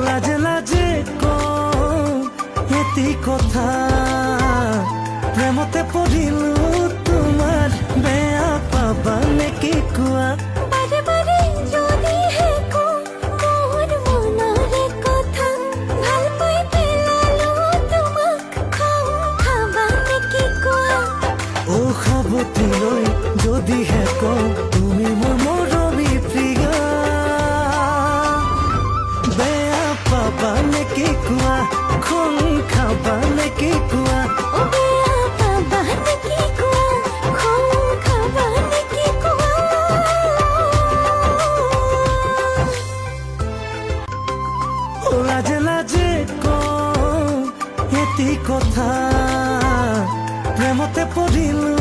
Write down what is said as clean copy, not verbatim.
লাজে লাজে এতি কথা প্ৰেমতে পড়িলু তোমাৰ বেয়া পাবা নেকি কোৱা বাৰে বাৰে যদি হে কো মোৰ মনৰে কথা ভাল পাই পেলালো তোমাক খাবা নেকি কোৱা ও খবতি লৈ যদি হে কো তুমি মোৰ মৰমী প্ৰিয়া বেয়া পাবা নেকি কোৱা খুন খাবা নেকি কোৱা ও বেয়া পাবা নেকি কোৱা খাবা নেকি কোৱা লাজে লাজে এতি কথা প্ৰেমতে পড়িলু